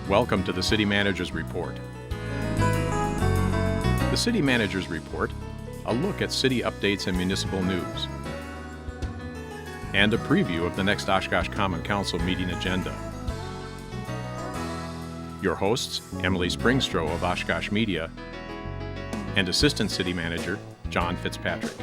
Welcome to the City Manager's Report. The City Manager's Report, a look at city updates and municipal news, and a preview of the next Oshkosh Common Council meeting agenda. Your hosts, Emily Springstroh of Oshkosh Media and Assistant City Manager, John Fitzpatrick.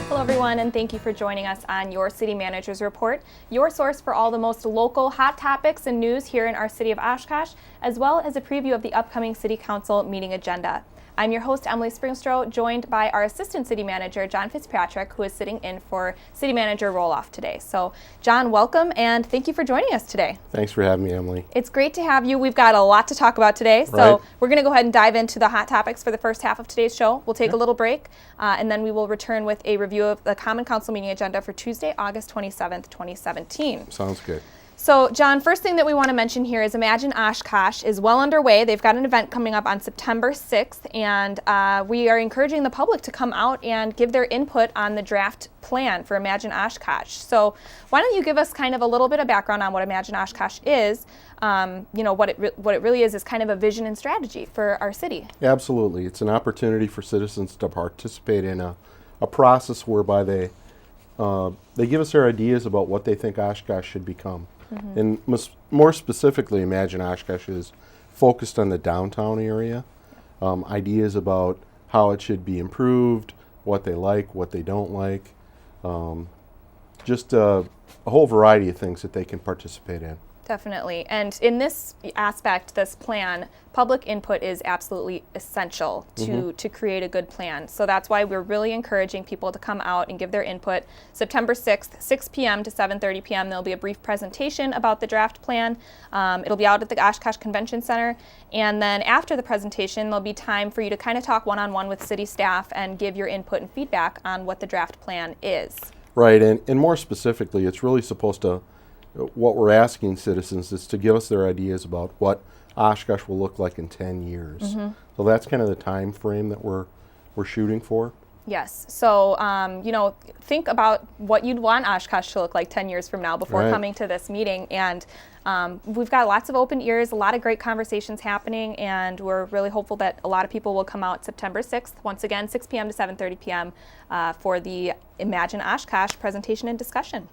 Hello everyone, and thank you for joining us on your City Manager's Report, your source for all the most local hot topics and news here in our city of Oshkosh, as well as a preview of the upcoming City Council meeting agenda. I'm your host, Emily Springstroh, joined by our Assistant City Manager, John Fitzpatrick, who is sitting in for City Manager roll-off today. So, John, welcome, and thank you for joining us today. Thanks for having me, Emily. It's great to have you. We've got a lot to talk about today, so Right. We're going to go ahead and dive into the hot topics for the first half of today's show. We'll take a little break, and then we will return with a review of the Common Council meeting agenda for Tuesday, August 27th, 2017. Sounds good. So, John, first thing that we want to mention here is Imagine Oshkosh is well underway. They've got an event coming up on September 6th, and we are encouraging the public to come out and give their input on the draft plan for Imagine Oshkosh. So, why don't you give us kind of a little bit of background on what Imagine Oshkosh is? What it really is kind of a vision and strategy for our city. Absolutely. It's an opportunity for citizens to participate in a process whereby they give us their ideas about what they think Oshkosh should become. Mm-hmm. And more specifically, Imagine Oshkosh is focused on the downtown area, ideas about how it should be improved, what they like, what they don't like, just a whole variety of things that they can participate in. Definitely. And in this aspect, this plan, public input is absolutely essential to create a good plan. So that's why we're really encouraging people to come out and give their input. September 6th, 6 p.m. to 7:30 p.m. There'll be a brief presentation about the draft plan. It'll be out at the Oshkosh Convention Center. And then after the presentation, there'll be time for you to kind of talk one-on-one with city staff and give your input and feedback on what the draft plan is. Right. And more specifically, it's really supposed to, what we're asking citizens is to give us their ideas about what Oshkosh will look like in 10 years. Mm-hmm. So that's kind of the time frame that we're shooting for. Yes. So, think about what you'd want Oshkosh to look like 10 years from now before coming to this meeting. And we've got lots of open ears, a lot of great conversations happening, and we're really hopeful that a lot of people will come out September 6th, once again, 6 p.m. to 7:30 p.m. For the Imagine Oshkosh presentation and discussion.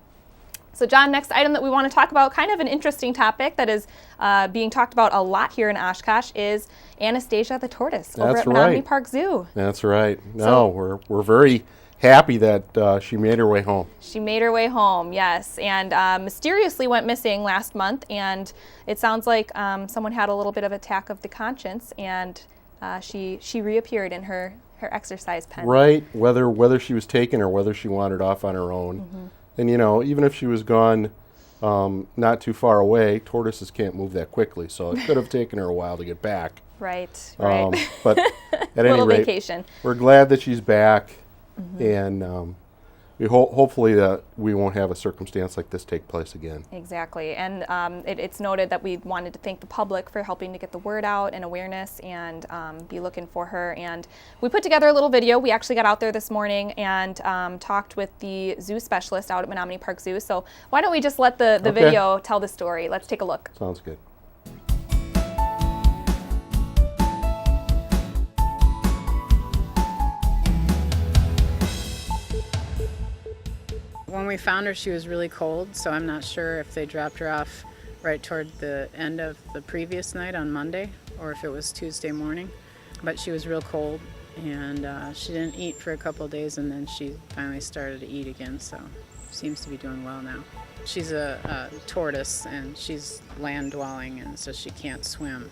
So, John, next item that we want to talk about, kind of an interesting topic that is being talked about a lot here in Oshkosh, is Anastasia the tortoise over at Menominee Park Zoo. That's right. No, we're very happy that she made her way home. She made her way home, yes, and mysteriously went missing last month, and it sounds like someone had a little bit of attack of the conscience, and she reappeared in her exercise pen. Right, whether she was taken or whether she wandered off on her own. Mm-hmm. And, even if she was gone not too far away, tortoises can't move that quickly, so it could have taken her a while to get back. Right. But at any rate, vacation. We're glad that she's back, and we hopefully that we won't have a circumstance like this take place again. Exactly. And it's noted that we wanted to thank the public for helping to get the word out and awareness and be looking for her. And we put together a little video. We actually got out there this morning and talked with the zoo specialist out at Menominee Park Zoo. So why don't we just let the video tell the story? Let's take a look. Sounds good. When we found her, she was really cold, so I'm not sure if they dropped her off right toward the end of the previous night on Monday or if it was Tuesday morning. But she was real cold, and she didn't eat for a couple of days, and then she finally started to eat again, so seems to be doing well now. She's a tortoise, and she's land-dwelling, and so she can't swim.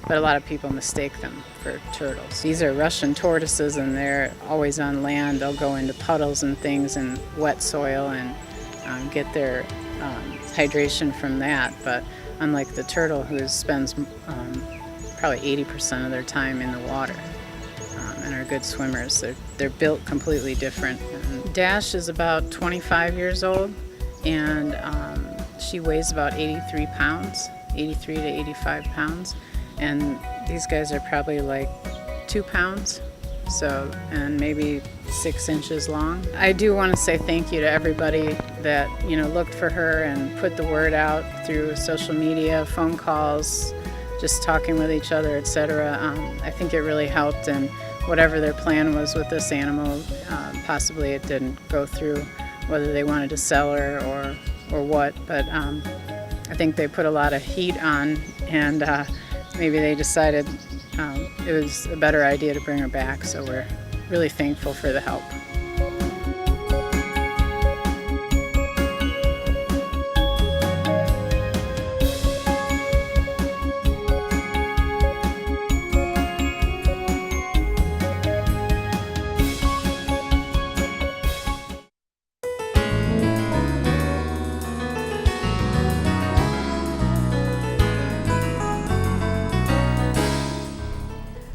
But a lot of people mistake them for turtles. These are Russian tortoises, and they're always on land. They'll go into puddles and things and wet soil and get their hydration from that. But unlike the turtle, who spends probably 80% of their time in the water and are good swimmers, they're built completely different. And Dash is about 25 years old, and she weighs about 83 pounds, 83 to 85 pounds. And these guys are probably like 2 pounds, so, and maybe 6 inches long. I do want to say thank you to everybody that, looked for her and put the word out through social media, phone calls, just talking with each other, etc. I think it really helped, and whatever their plan was with this animal, possibly it didn't go through, whether they wanted to sell her or what, but I think they put a lot of heat on, and maybe they decided it was a better idea to bring her back, so we're really thankful for the help.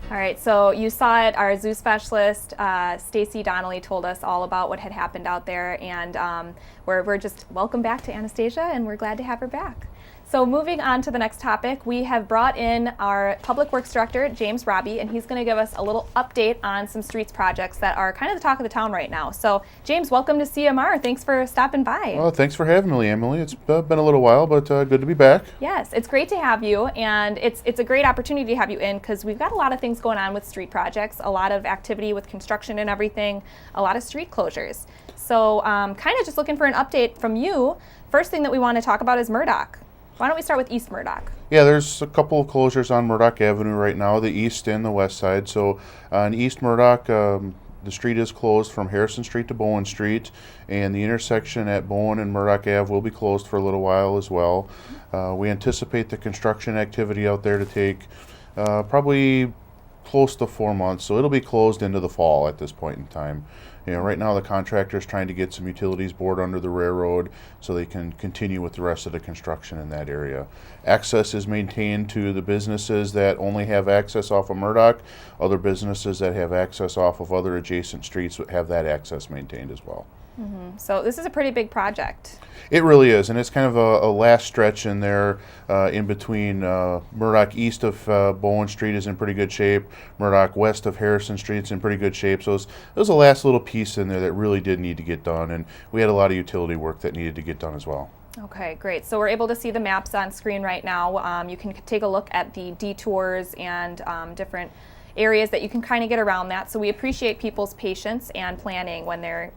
All right, so you saw it. Our zoo specialist, Stacy Donnelly, told us all about what had happened out there, and we're just welcome back to Anastasia, and we're glad to have her back. So moving on to the next topic, we have brought in our Public Works Director, James Robbie, and he's going to give us a little update on some streets projects that are kind of the talk of the town right now. So James, welcome to CMR. Thanks for stopping by. Well, thanks for having me, Emily. It's been a little while, but good to be back. Yes, it's great to have you, and it's a great opportunity to have you in because we've got a lot of things going on with street projects, a lot of activity with construction and everything, a lot of street closures. So kind of just looking for an update from you. First thing that we want to talk about is Murdoch. Why don't we start with East Murdoch? Yeah, there's a couple of closures on Murdoch Avenue right now, the east and the west side. So on East Murdoch, the street is closed from Harrison Street to Bowen Street, and the intersection at Bowen and Murdoch Ave will be closed for a little while as well. We anticipate the construction activity out there to take probably close to 4 months, so it'll be closed into the fall at this point in time. Right now the contractor is trying to get some utilities bored under the railroad so they can continue with the rest of the construction in that area. Access is maintained to the businesses that only have access off of Murdoch. Other businesses that have access off of other adjacent streets have that access maintained as well. Mm-hmm. So this is a pretty big project. It really is, and it's kind of a last stretch in there in between. Murdoch east of Bowen Street is in pretty good shape. Murdoch west of Harrison Street is in pretty good shape. So it was a last little piece in there that really did need to get done, and we had a lot of utility work that needed to get done as well. Okay, great. So we're able to see the maps on screen right now. You can take a look at the detours and different areas that you can kind of get around that. So we appreciate people's patience and planning when they're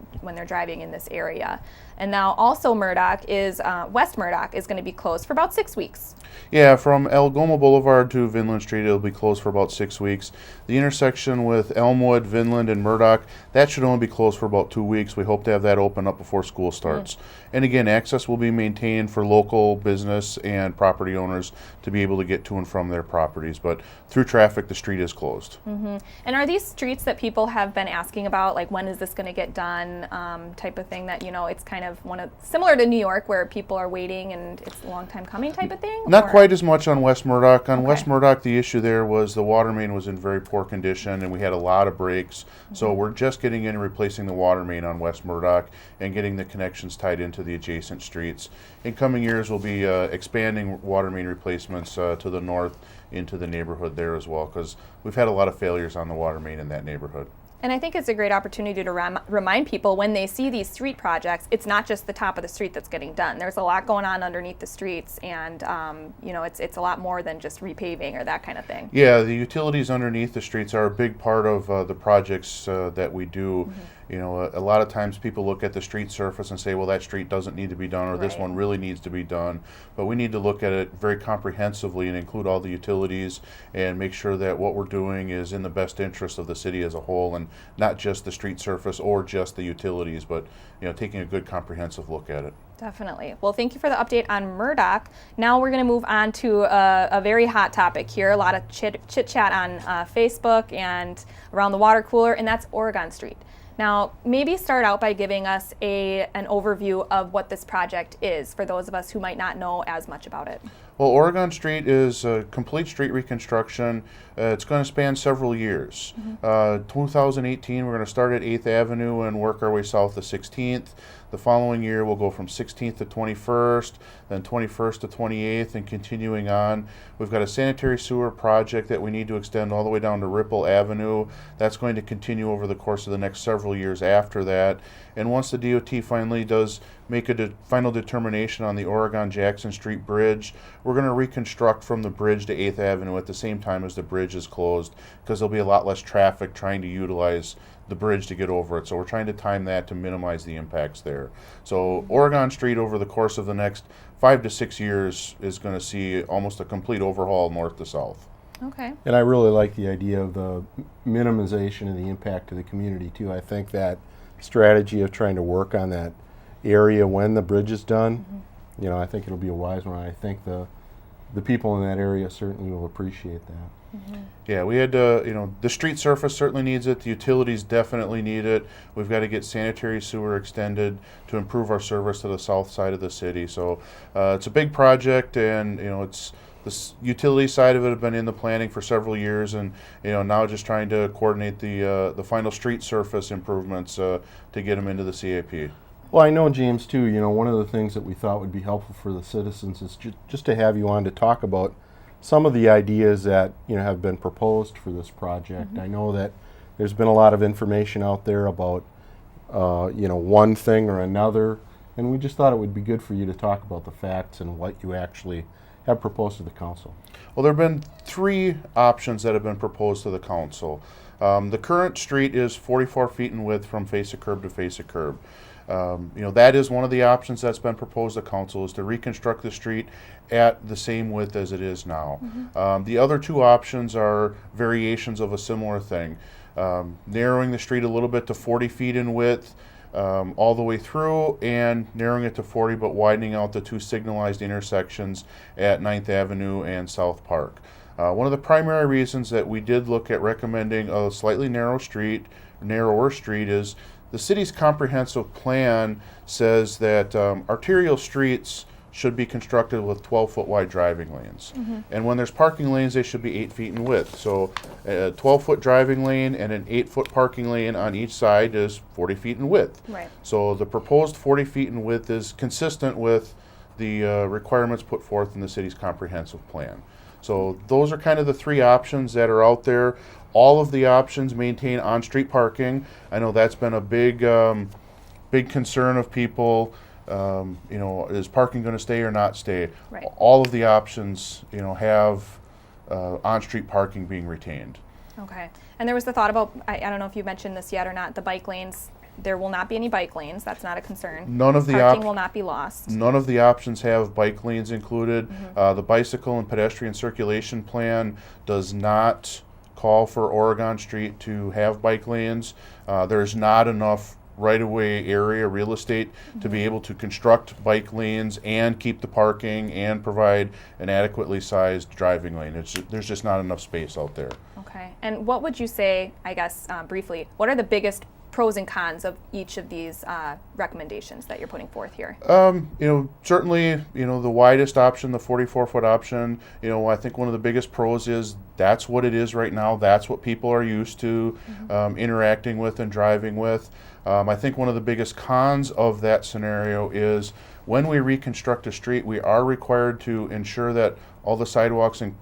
driving in this area. And now also West Murdoch is going to be closed for about 6 weeks. Yeah, from Algoma Boulevard to Vinland Street, it'll be closed for about 6 weeks. The intersection with Elmwood, Vinland, and Murdoch, that should only be closed for about 2 weeks. We hope to have that open up before school starts. And again, access will be maintained for local business and property owners to be able to get to and from their properties. But through traffic, the street is closed. Mm-hmm. And are these streets that people have been asking about, like when is this going to get done, type of thing that, it's kind of similar to New York where people are waiting and it's a long time coming type of thing? Not quite as much on West Murdoch. On West Murdoch, the issue there was the water main was in very poor condition and we had a lot of breaks. So we're just getting in and replacing the water main on West Murdoch and getting the connections tied into the adjacent streets. In coming years, we'll be expanding water main replacements to the north into the neighborhood there as well, because we've had a lot of failures on the water main in that neighborhood. And I think it's a great opportunity to remind people when they see these street projects, it's not just the top of the street that's getting done. There's a lot going on underneath the streets, and it's a lot more than just repaving or that kind of thing. Yeah, the utilities underneath the streets are a big part of the projects that we do. A lot of times people look at the street surface and say, well, that street doesn't need to be done, or this one really needs to be done. But we need to look at it very comprehensively and include all the utilities and make sure that what we're doing is in the best interest of the city as a whole, and not just the street surface or just the utilities, but taking a good comprehensive look at it. Definitely. Well, thank you for the update on Murdoch. Now we're going to move on to a very hot topic here, a lot of chit-chat on Facebook and around the water cooler, and that's Oregon Street. Now, maybe start out by giving us an overview of what this project is for those of us who might not know as much about it. Well, Oregon Street is a complete street reconstruction. It's going to span several years. 2018, we're going to start at 8th Avenue and work our way south to 16th. The following year, we'll go from 16th to 21st, then 21st to 28th, and continuing on. We've got a sanitary sewer project that we need to extend all the way down to Ripple Avenue. That's going to continue over the course of the next several years after that. And once the DOT finally does make a final determination on the Oregon-Jackson Street Bridge, we're going to reconstruct from the bridge to 8th Avenue at the same time as the bridge is closed, because there'll be a lot less traffic trying to utilize the bridge to get over it. So we're trying to time that to minimize the impacts there. So Oregon Street over the course of the next 5 to 6 years is going to see almost a complete overhaul north to south. Okay. And I really like the idea of the minimization of the impact to the community too. I think that strategy of trying to work on that area when the bridge is done, you know, I think it'll be a wise one. I think the people in that area certainly will appreciate that. Yeah, we had to, you know, the street surface certainly needs it. The utilities definitely need it. We've got to get sanitary sewer extended to improve our service to the south side of the city. So it's a big project, and, you know, it's the utility side of it have been in the planning for several years, and, you know, now just trying to coordinate the final street surface improvements to get them into the CAP. Well, I know, James, too, you know, one of the things that we thought would be helpful for the citizens is just to have you on to talk about some of the ideas that, you know, have been proposed for this project. I know that there's been a lot of information out there about, you know, one thing or another, and we just thought it would be good for you to talk about the facts and what you actually have proposed to the council. Well, there have been 3 options that have been proposed to the council. The current street is 44 feet in width from face of curb to face of curb. You know, that is one of the options that's been proposed to council, is to reconstruct the street at the same width as it is now. The other 2 options are variations of a similar thing. Narrowing the street a little bit to 40 feet in width all the way through, and narrowing it to 40 but widening out the 2 signalized intersections at 9th Avenue and South Park. One of the primary reasons that we did look at recommending a slightly narrower street is the city's comprehensive plan says that arterial streets should be constructed with 12-foot wide driving lanes. And when there's parking lanes, they should be 8 feet in width. So a 12-foot driving lane and an 8-foot parking lane on each side is 40 feet in width. Right. So the proposed 40 feet in width is consistent with the requirements put forth in the city's comprehensive plan. So those are kind of the 3 options that are out there. All of the options maintain on-street parking. I know that's been a big concern of people. You know, is parking going to stay or not stay? Right. All of the options, you know, have on-street parking being retained. Okay. And there was the thought about, I don't know if you mentioned this yet or not, the bike lanes. There will not be any bike lanes. That's not a concern. None of the parking will not be lost. None of the options have bike lanes included. The bicycle and pedestrian circulation plan does not call for Oregon Street to have bike lanes. There's not enough right-of-way area, real estate, to be able to construct bike lanes and keep the parking and provide an adequately sized driving lane. There's just not enough space out there. Okay. And what would you say, I guess, briefly, what are the biggest pros and cons of each of these recommendations that you're putting forth here? You know, certainly, you know, the widest option, the 44-foot option, you know, I think one of the biggest pros is that's what it is right now. That's what people are used to interacting with and driving with. I think one of the biggest cons of that scenario is when we reconstruct a street, we are required to ensure that all the sidewalks and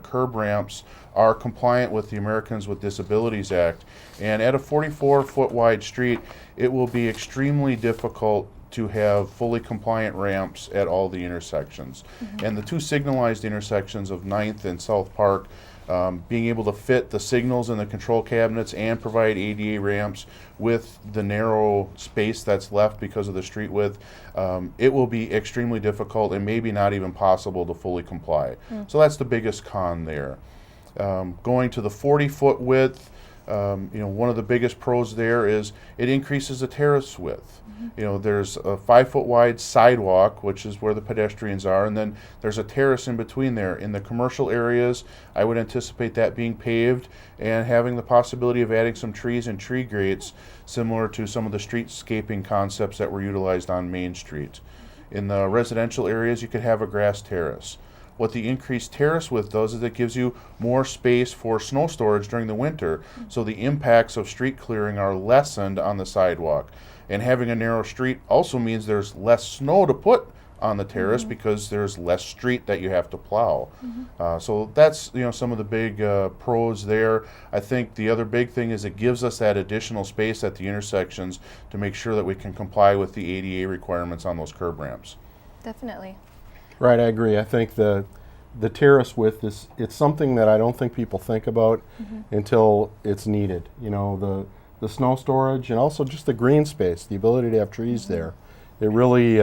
curb ramps are compliant with the Americans with Disabilities Act. And at a 44-foot wide street, it will be extremely difficult to have fully compliant ramps at all the intersections. And the 2 signalized intersections of 9th and South Park, being able to fit the signals in the control cabinets and provide ADA ramps with the narrow space that's left because of the street width, it will be extremely difficult and maybe not even possible to fully comply. So that's the biggest con there. Going to the 40-foot width, you know, one of the biggest pros there is it increases the terrace width. You know, there's a 5-foot wide sidewalk, which is where the pedestrians are, and then there's a terrace in between there. In the commercial areas, I would anticipate that being paved and having the possibility of adding some trees and tree grates, similar to some of the streetscaping concepts that were utilized on Main Street. In the residential areas, you could have a grass terrace. what the increased terrace width does is it gives you more space for snow storage during the winter. So the impacts of street clearing are lessened on the sidewalk. And having a narrow street also means there's less snow to put on the terrace because there's less street that you have to plow. So that's some of the big pros there. I think the other big thing is it gives us that additional space at the intersections to make sure that we can comply with the ADA requirements on those curb ramps. Definitely. Right, I agree. I think the terrace width it's something that I don't think people think about until it's needed. The snow storage and also just the green space, the ability to have trees there. It really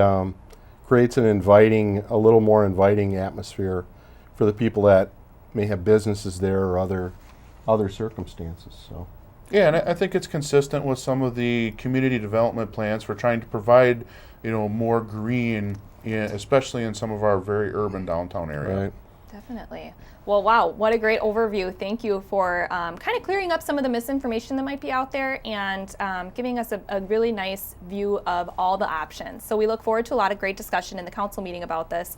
creates a little more inviting atmosphere for the people that may have businesses there or other circumstances. So. Yeah, and I think it's consistent with some of the community development plans for trying to provide, more green, especially in some of our very urban downtown area. Right. Definitely. Well, wow, what a great overview. Thank you for kind of clearing up some of the misinformation that might be out there and giving us a really nice view of all the options. So we look forward to a lot of great discussion in the council meeting about this,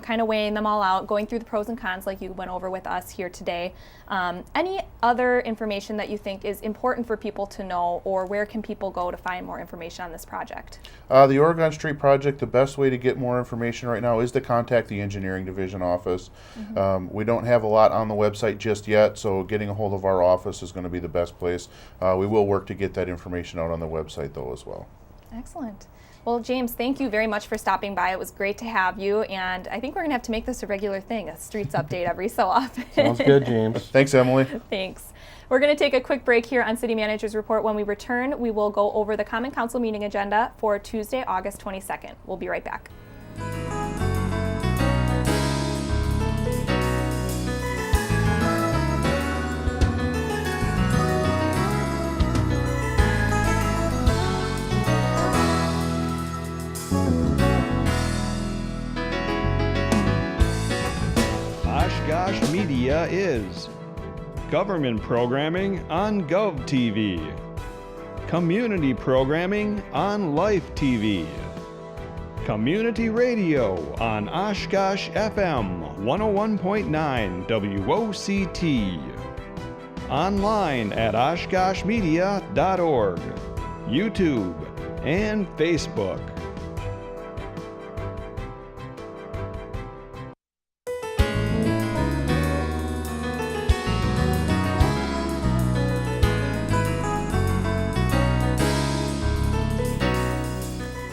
kind of weighing them all out, going through the pros and cons like you went over with us here today. Any other information that you think is important for people to know, or where can people go to find more information on this project? The Oregon Street project, the best way to get more information right now is to contact the engineering division office. We don't have a lot on the website just yet, so getting a hold of our office is going to be the best place. We will work to get that information out on the website though as well. Excellent. Well, James, thank you very much for stopping by. It was great to have you, and I think we're going to have to make this a regular thing, a streets update every so often. Sounds good, James. Thanks, Emily. Thanks. We're going to take a quick break here on City Manager's Report. When we return, we will go over the Common Council meeting agenda for Tuesday, August 22nd. We'll be right back. Oshkosh Media is government programming on GovTV, community programming on Life TV, community radio on Oshkosh FM 101.9 WOCT, online at oshkoshmedia.org, YouTube, and Facebook.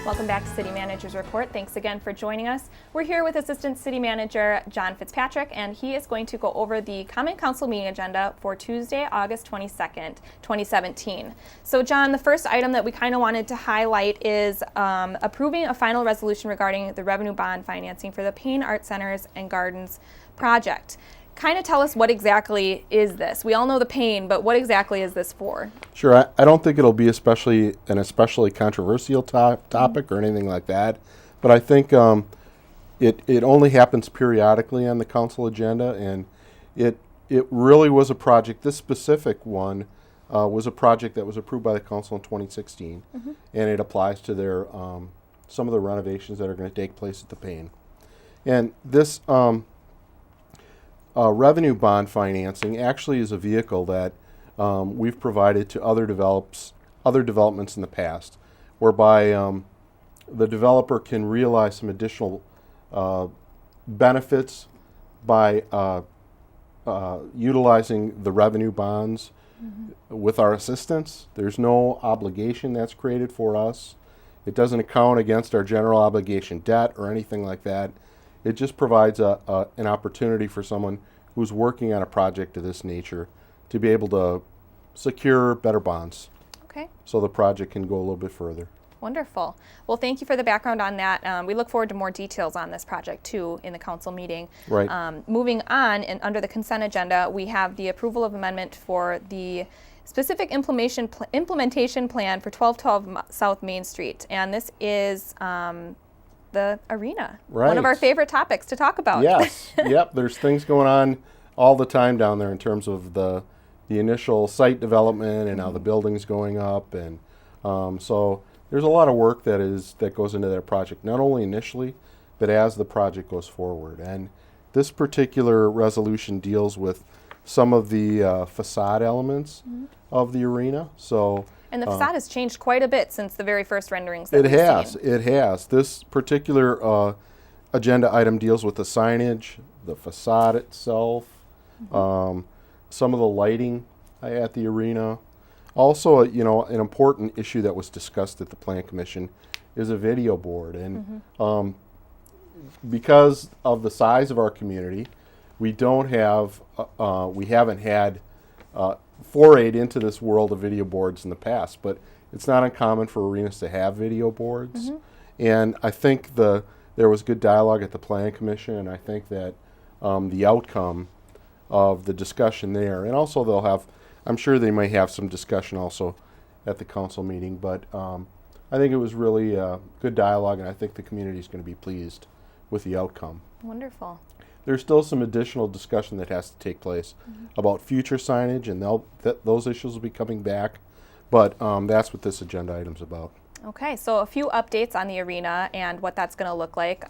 Welcome back to City Manager's Report. Thanks again for joining us. We're here with Assistant City Manager John Fitzpatrick, and he is going to go over the Common Council meeting agenda for Tuesday, August 22nd, 2017. So, John, the first item that we kind of wanted to highlight is approving a final resolution regarding the revenue bond financing for the Payne Art Centers and Gardens project. Kind of tell us what exactly is this? We all know the Payne, but what exactly is this for? Sure. I don't think it'll be especially controversial topic or anything like that, but I think it only happens periodically on the council agenda, and it really was a project. This specific one was a project that was approved by the council in 2016, and it applies to their some of the renovations that are going to take place at the Payne. And this revenue bond financing actually is a vehicle that we've provided to other developments in the past, whereby the developer can realize some additional benefits by utilizing the revenue bonds with our assistance. There's no obligation that's created for us. It doesn't account against our general obligation debt or anything like that. It just provides an opportunity for someone who's working on a project of this nature to be able to secure better bonds. Okay. So the project can go a little bit further. Wonderful. Well, thank you for the background on that. We look forward to more details on this project, too, in the council meeting. Right. Moving on, and under the consent agenda, we have the approval of amendment for the specific implementation plan for 1212 South Main Street. And this is the arena. Right. One of our favorite topics to talk about. Yes. Yep. There's things going on all the time down there in terms of the initial site development and how the building's going up, and so there's a lot of work that goes into that project, not only initially, but as the project goes forward. And This particular resolution deals with some of the facade elements of the arena. So And the facade has changed quite a bit since the very first renderings that we've seen. it has. This particular agenda item deals with the signage, the facade itself, some of the lighting at the arena. Also, an important issue that was discussed at the Plan Commission is a video board. And because of the size of our community, we don't have, we haven't had forayed into this world of video boards in the past, but it's not uncommon for arenas to have video boards. And I think there was good dialogue at the Plan Commission, and I think that the outcome of the discussion there, and also they'll have, I'm sure they may have some discussion also at the council meeting, but I think it was really good dialogue, and I think the community is going to be pleased with the outcome. Wonderful. There's still some additional discussion that has to take place about future signage, and those issues will be coming back, but that's what this agenda item's about. Okay, so a few updates on the arena and what that's going to look like.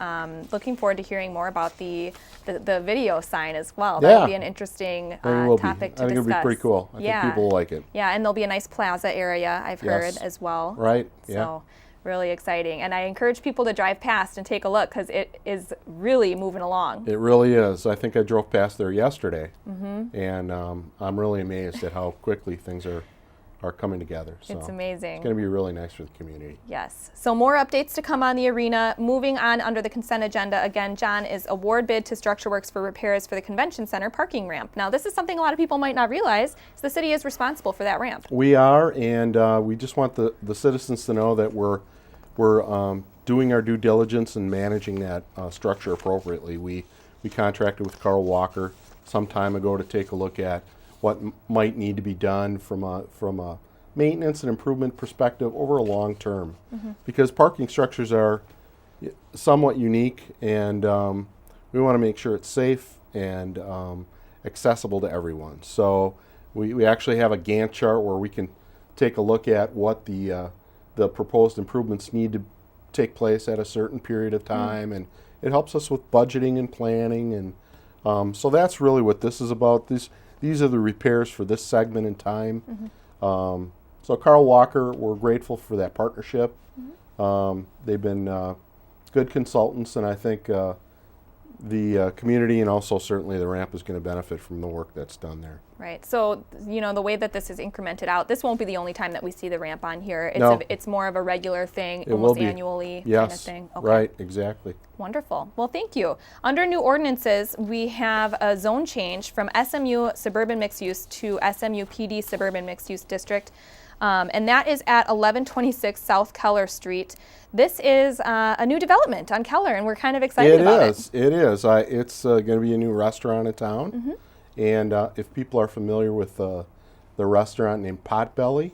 Looking forward to hearing more about the video sign as well. That will be an interesting topic to discuss. I think it'll be pretty cool. I think people will like it. Yeah, and there'll be a nice plaza area, I've heard, as well. Right, yeah. So really exciting. And I encourage people to drive past and take a look because it is really moving along. It really is. I think I drove past there yesterday, and I'm really amazed at how quickly things are coming together. So it's amazing. It's going to be really nice for the community. Yes. So more updates to come on the arena. Moving on under the consent agenda, again, John, is award bid to Structure Works for repairs for the Convention Center parking ramp. Now, this is something a lot of people might not realize. The city is responsible for that ramp. We are, and we just want the citizens to know that we're doing our due diligence and managing that structure appropriately. We contracted with Carl Walker some time ago to take a look at what might need to be done from a maintenance and improvement perspective over a long term, because parking structures are somewhat unique, and we want to make sure it's safe and accessible to everyone. So we actually have a Gantt chart where we can take a look at what the proposed improvements need to take place at a certain period of time, and it helps us with budgeting and planning, and so that's really what this is about. These are the repairs for this segment in time. So Carl Walker, we're grateful for that partnership. They've been good consultants, and I think the community and also certainly the ramp is going to benefit from the work that's done there. Right. So, the way that this is incremented out, this won't be the only time that we see the ramp on here. It's more of a regular thing, almost annually kind of thing. Okay. Right, exactly. Wonderful. Well, thank you. Under new ordinances, we have a zone change from SMU Suburban Mixed Use to SMU PD Suburban Mixed Use District. And that is at 1126 South Keller Street. This is a new development on Keller, and we're kind of excited about it. It is. It's going to be a new restaurant in town. And if people are familiar with the restaurant named Potbelly,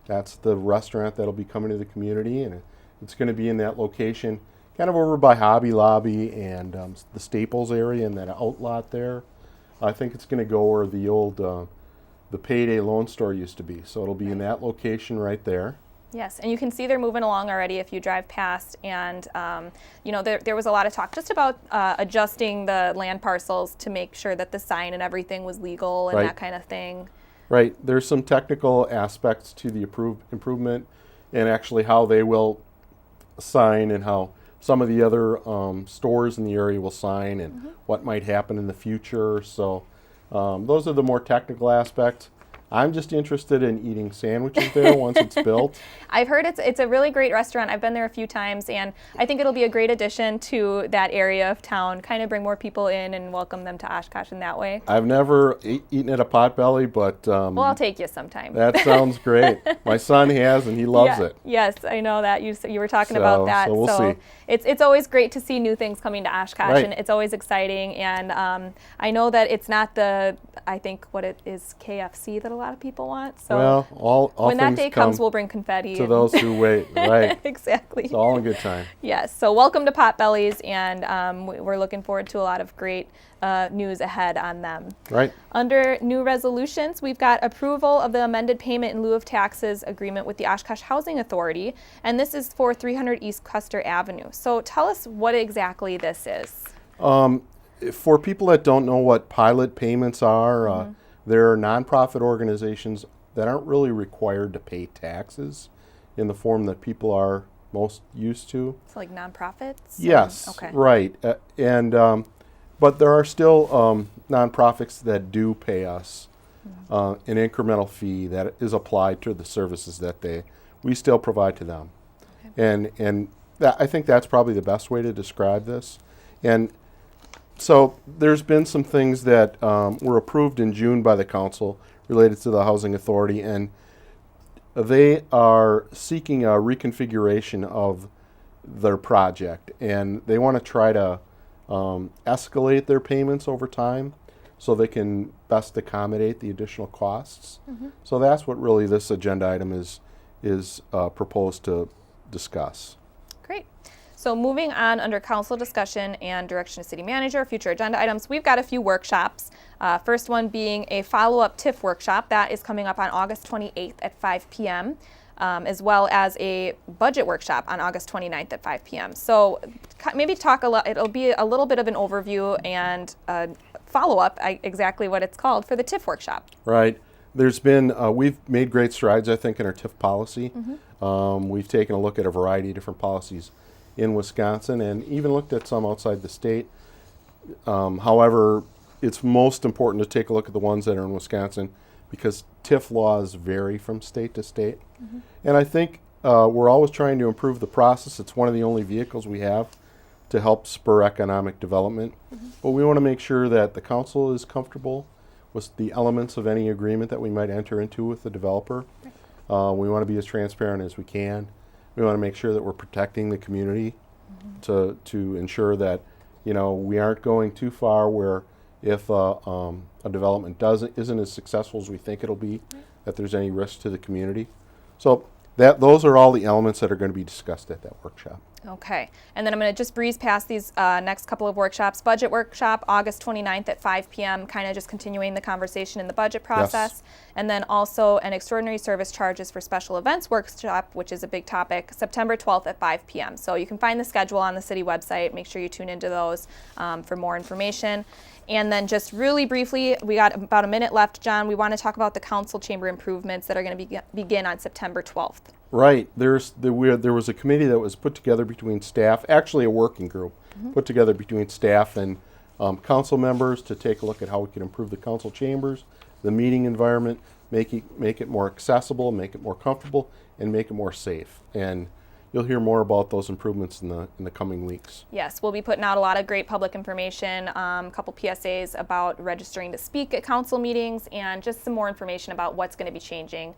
that's the restaurant that'll be coming to the community, and it's going to be in that location, kind of over by Hobby Lobby and the Staples area and that outlot there. I think it's going to go where the old the Payday Loan Store used to be. So it'll be in that location right there. Yes, and you can see they're moving along already if you drive past, and there was a lot of talk just about adjusting the land parcels to make sure that the sign and everything was legal and that kind of thing. Right. There's some technical aspects to the improvement, and actually how they will sign and how some of the other stores in the area will sign and what might happen in the future. So those are the more technical aspects. I'm just interested in eating sandwiches there once it's built. I've heard it's a really great restaurant. I've been there a few times, and I think it'll be a great addition to that area of town, kind of bring more people in and welcome them to Oshkosh in that way. I've never eaten at a Potbelly, but... well, I'll take you sometime. That sounds great. My son has, and he loves it. Yes, I know that. You were talking about that. So we'll see. It's always great to see new things coming to Oshkosh, and it's always exciting. And I know that it's not I think what it is, KFC that a lot of people want. So well, all when that day comes, we'll bring confetti to those who wait. Right. Exactly. It's all in good time. Yes. So welcome to Potbellies, and we're looking forward to a lot of great news ahead on them. Right. Under new resolutions, we've got approval of the amended payment in lieu of taxes agreement with the Oshkosh Housing Authority, and this is for 300 East Custer Avenue. So tell us what exactly this is. For people that don't know what pilot payments are, there are nonprofit organizations that aren't really required to pay taxes in the form that people are most used to. It's like nonprofits? Yes, Okay. right. But there are still nonprofits that do pay us an incremental fee that is applied to the services that we still provide to them. Okay. And I think that's probably the best way to describe this. And so there's been some things that were approved in June by the council related to the Housing Authority, and they are seeking a reconfiguration of their project, and they want to try to escalate their payments over time so they can best accommodate the additional costs. So that's what really this agenda item is proposed to discuss. Great. So moving on under council discussion and direction to city manager, future agenda items, we've got a few workshops. First one being a follow-up TIF workshop that is coming up on August 28th at 5 p.m. As well as a budget workshop on August 29th at 5 p.m. So maybe it'll be a little bit of an overview and follow-up, exactly what it's called, for the TIF workshop. Right. There's been, we've made great strides, I think, in our TIF policy. We've taken a look at a variety of different policies in Wisconsin and even looked at some outside the state. However, it's most important to take a look at the ones that are in Wisconsin because TIF laws vary from state to state. And I think we're always trying to improve the process. It's one of the only vehicles we have to help spur economic development. But we want to make sure that the council is comfortable with the elements of any agreement that we might enter into with the developer. We want to be as transparent as we can. We want to make sure that we're protecting the community to ensure that we aren't going too far where if a development isn't as successful as we think it'll be, that there's any risk to the community. So those are all the elements that are going to be discussed at that workshop. Okay, and then I'm going to just breeze past these next couple of workshops. Budget workshop, August 29th at 5 p.m., kind of just continuing the conversation in the budget process. Yes. And then also an extraordinary service charges for special events workshop, which is a big topic, September 12th at 5 p.m. So you can find the schedule on the city website. Make sure you tune into those for more information. And then just really briefly, we got about a minute left, John. We want to talk about the council chamber improvements that are going to begin on September 12th. Right. There was a committee that was put together between staff, actually a working group, put together between staff and council members to take a look at how we can improve the council chambers, the meeting environment, make it more accessible, make it more comfortable, and make it more safe. And you'll hear more about those improvements in the coming weeks. Yes, we'll be putting out a lot of great public information, a couple PSAs about registering to speak at council meetings, and just some more information about what's going to be changing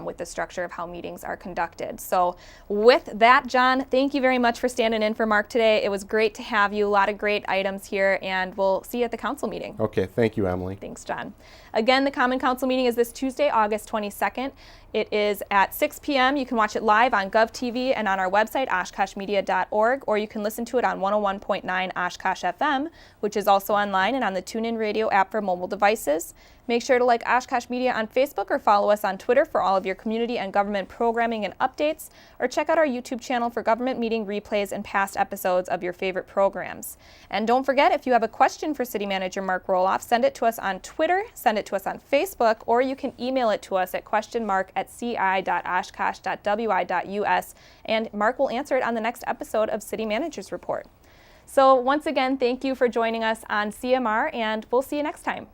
with the structure of how meetings are conducted. So with that, John, thank you very much for standing in for Mark today. It was great to have you. A lot of great items here, and we'll see you at the council meeting. Okay, thank you, Emily. Thanks, John. Again, the Common Council meeting is this Tuesday, August 22nd. It is at 6 p.m. You can watch it live on GovTV and on our website, oshkoshmedia.org, or you can listen to it on 101.9 Oshkosh FM, which is also online and on the TuneIn Radio app for mobile devices. Make sure to like Oshkosh Media on Facebook or follow us on Twitter for all of your community and government programming and updates, or check out our YouTube channel for government meeting replays and past episodes of your favorite programs. And don't forget, if you have a question for City Manager Mark Roloff, send it to us on Twitter, send it to us on Facebook, or you can email it to us at questionmark@ci.oshkosh.wi.us, and Mark will answer it on the next episode of City Manager's Report. So once again, thank you for joining us on CMR, and we'll see you next time.